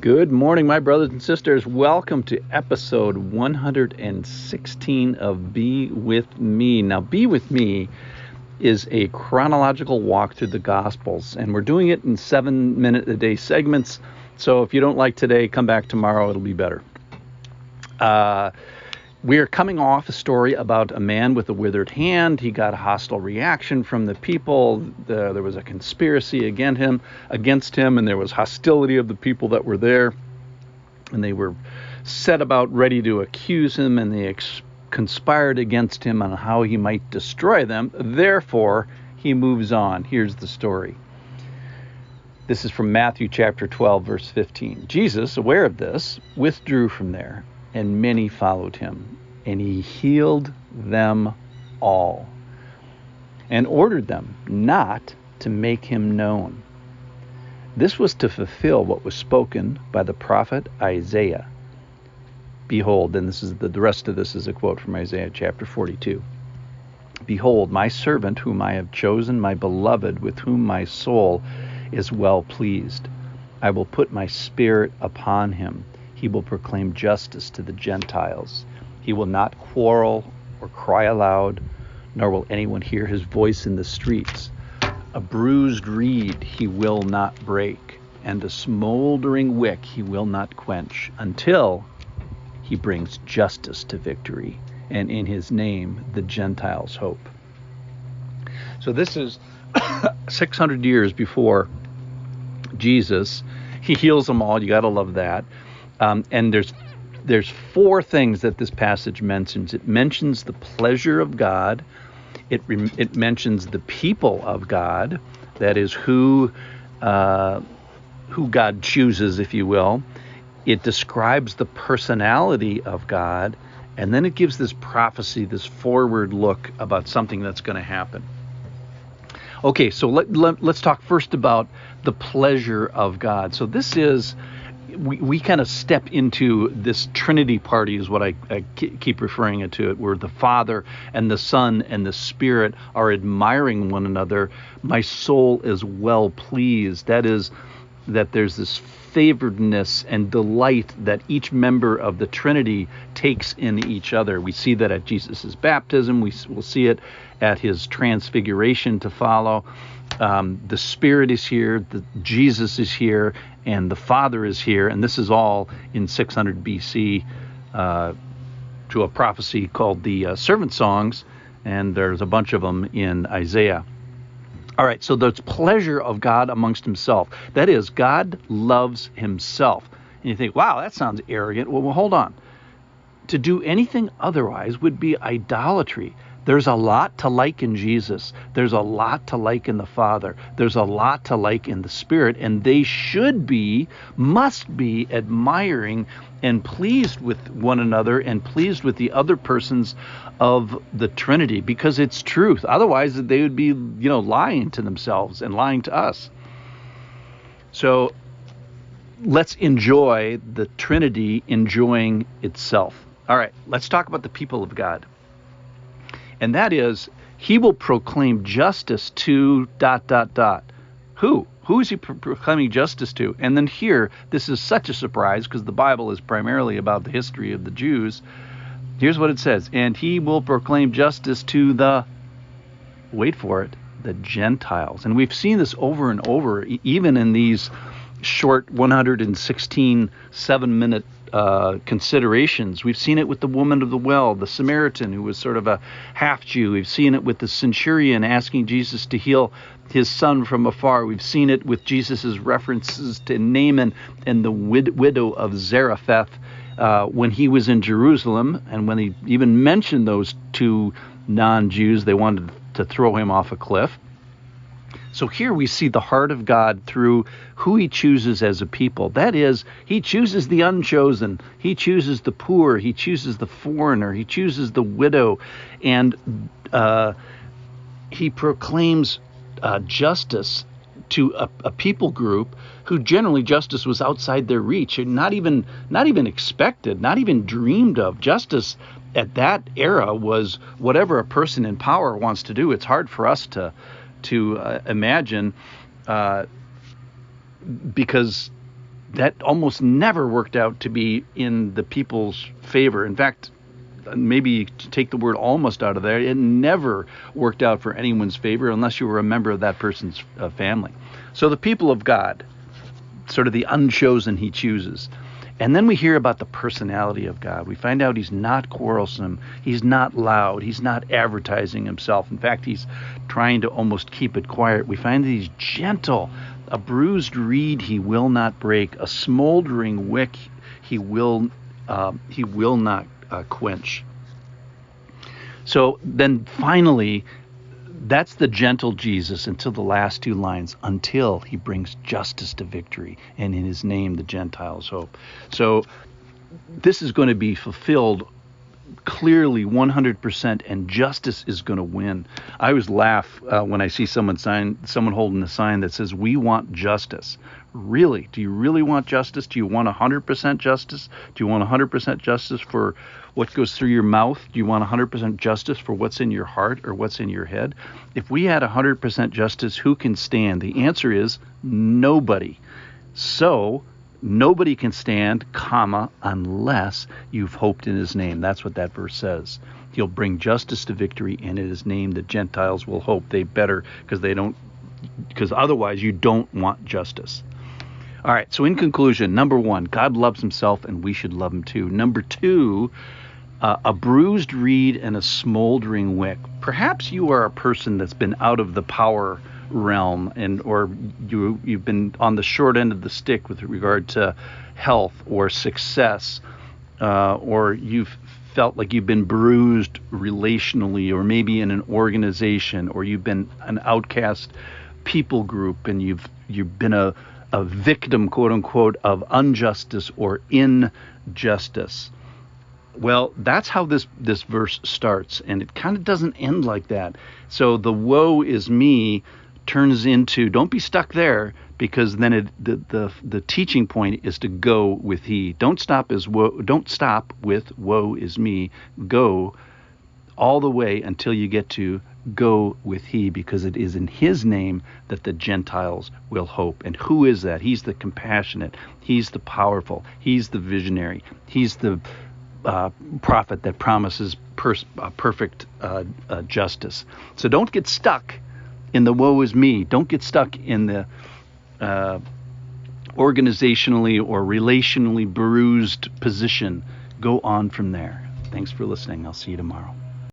Good morning, my brothers and sisters. Welcome to episode 116 of Be With Me. Now, Be With Me is a chronological walk through the Gospels, and we're doing it in 7-minute-a-day segments. So if you don't like today, come back tomorrow. It'll be better. We are coming off a story about a man with a withered hand. He got a hostile reaction from the people. There was a conspiracy against him, and there was hostility of the people that were there. And they were set about ready to accuse him, and they conspired against him on how he might destroy them. Therefore, he moves on. Here's the story. This is from Matthew chapter 12, verse 15. Jesus, aware of this, withdrew from there, and many followed him, and he healed them all, and ordered them not to make him known. This was to fulfill what was spoken by the prophet Isaiah. Behold, and the rest of this is a quote from Isaiah chapter 42. Behold, my servant whom I have chosen, my beloved, with whom my soul is well pleased. I will put my spirit upon him. He will proclaim justice to the Gentiles. He will not quarrel or cry aloud, nor will anyone hear his voice in the streets. A bruised reed he will not break, and a smoldering wick he will not quench, until he brings justice to victory, and in his name the Gentiles hope. So this is 600 years before Jesus. He heals them all. You got to love that. And there's four things that this passage mentions. It mentions the pleasure of God. It mentions the people of God. That is who God chooses, if you will. It describes the personality of God, and then it gives this prophecy, this forward look about something that's going to happen. Okay, so let's talk first about the pleasure of God. So this is, we kind of step into this Trinity party is what I keep referring it to, where the Father and the Son and the Spirit are admiring one another. My soul is well pleased. That is, that there's this favoredness and delight that each member of the Trinity takes in each other. We see that at Jesus' baptism. We'll see it at his transfiguration to follow. The Spirit is here, Jesus is here, and the Father is here. And this is all in 600 BC to a prophecy called the Servant Songs, and there's a bunch of them in Isaiah. All right, so there's pleasure of God amongst himself. That is, God loves himself. And you think, wow, that sounds arrogant. Well, hold on. To do anything otherwise would be idolatry. There's a lot to like in Jesus. There's a lot to like in the Father. There's a lot to like in the Spirit, and they must be admiring and pleased with one another and pleased with the other persons of the Trinity, because it's truth. Otherwise, they would be, lying to themselves and lying to us. So let's enjoy the Trinity enjoying itself. All right, let's talk about the people of God. And that is, he will proclaim justice to ... Who? Who is he proclaiming justice to? And then here, this is such a surprise because the Bible is primarily about the history of the Jews. Here's what it says. And he will proclaim justice to the, wait for it, the Gentiles. And we've seen this over and over, even in these short 116 7-minute considerations. We've seen it with the woman of the well, the Samaritan, who was sort of a half-Jew. We've seen it with the centurion asking Jesus to heal his son from afar. We've seen it with Jesus's references to Naaman and the widow of Zarephath when he was in Jerusalem, and when he even mentioned those two non-Jews, they wanted to throw him off a cliff. So here we see the heart of God through who he chooses as a people. That is, he chooses the unchosen. He chooses the poor. He chooses the foreigner. He chooses the widow. And he proclaims justice to a people group who generally justice was outside their reach, and not even expected, not even dreamed of. Justice at that era was whatever a person in power wants to do. It's hard for us to imagine, because that almost never worked out to be in the people's favor. In fact, maybe to take the word almost out of there, it never worked out for anyone's favor unless you were a member of that person's family. So the people of God, sort of the unchosen he chooses. And then we hear about the personality of God. We find out he's not quarrelsome. He's not loud. He's not advertising himself. In fact, he's trying to almost keep it quiet. We find that he's gentle. A bruised reed he will not break. A smoldering wick he will not quench. So then finally, that's the gentle Jesus until the last two lines, until he brings justice to victory, and in his name the Gentiles hope. So this is going to be fulfilled clearly 100%, and justice is going to win. I always laugh when I see someone holding a sign that says, "We want justice." Really? Do you really want justice? Do you want 100% justice? Do you want 100% justice for what goes through your mouth? Do you want 100% justice for what's in your heart or what's in your head? If we had 100% justice, who can stand? The answer is nobody. So nobody can stand, unless you've hoped in his name. That's what that verse says. He'll bring justice to victory, and in his name the Gentiles will hope. They better, because otherwise you don't want justice. All right, so in conclusion, number one, God loves himself and we should love him too. Number two, a bruised reed and a smoldering wick. Perhaps you are a person that's been out of the power realm, or you've been on the short end of the stick with regard to health or success, or you've felt like you've been bruised relationally, or maybe in an organization, or you've been an outcast people group, and you've been a victim, quote unquote, of injustice or injustice. Well, that's how this verse starts, and it kind of doesn't end like that. So the woe is me turns into, don't be stuck there, because then the teaching point is to go with he. Don't stop with woe is me. Go all the way until you get to go with he, because it is in his name that the Gentiles will hope. And who is that? He's the compassionate. He's the powerful. He's the visionary. He's the prophet that promises perfect justice. So don't get stuck in the woe is me. Don't get stuck in the organizationally or relationally bruised position. Go on from there. Thanks for listening. I'll see you tomorrow.